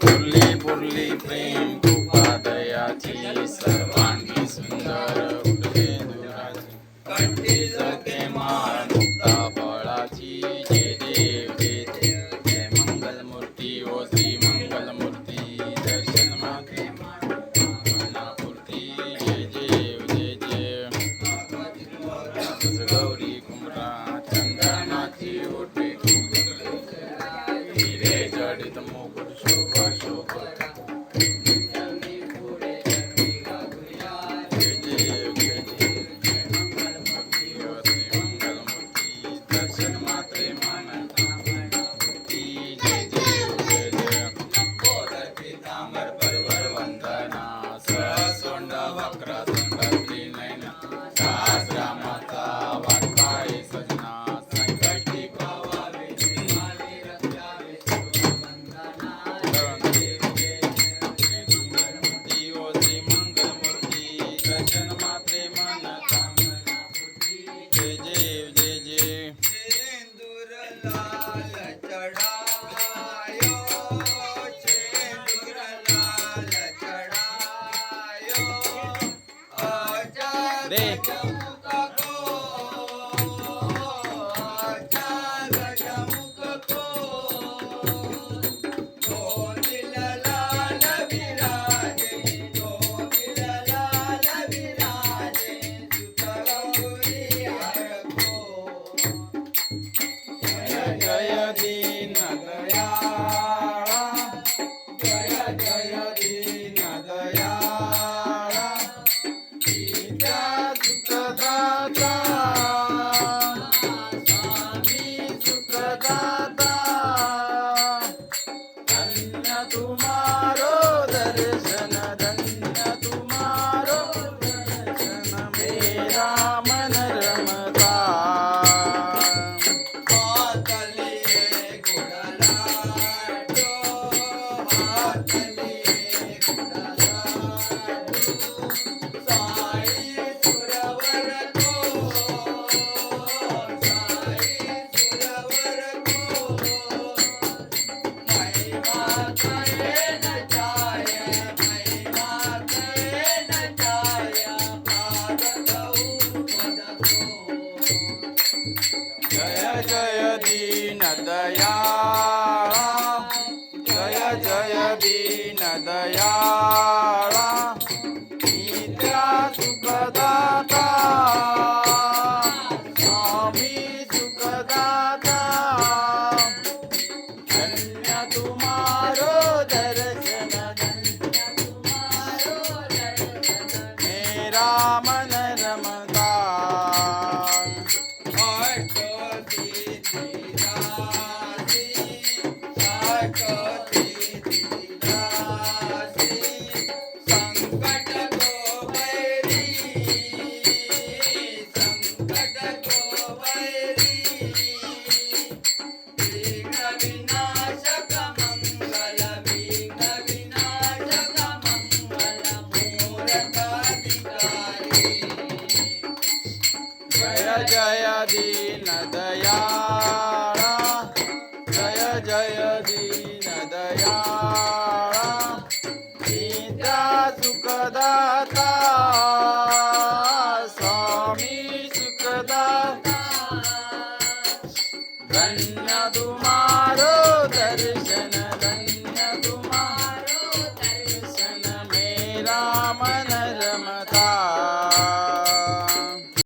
पुरली पुरली प्रेम कृपा दयाची सर्वांगी सुंदर उठले दुराची कंठी जगे माळ मुक्ता फळाची जय देव जय देव जय मंगल मूर्ती ओ श्री मंगल मूर्ती दर्शन मागे मनापुरती जय देव जय जय गौरी कुमरा चंदनाची उठे हिरे जडित मुकुट शोभा शोभा जय दीन दयाळा जय जय दीन दयाळा विद्या सुखदाता स्वामी सुखदाता धन्य तुम्हारो दर्शन धन्य तुम्हारो दर्शन मेरा मन रमता जय जय दीन दयाळा जय जय दीन दयाळा नित्या सुखदाता स्वामी सुखदाता धन्य तुम्हारो दर्शन धन्य तुम्हारो दर्शन मेरा मन रमता जय जय दीन दयाळा जय जय दीन दयाळा नित्या सुखदाता स्वामी सुखदाता धन्य तुम्हारो दर्शन धन्य तुम्हारो दर्शन मेरा मन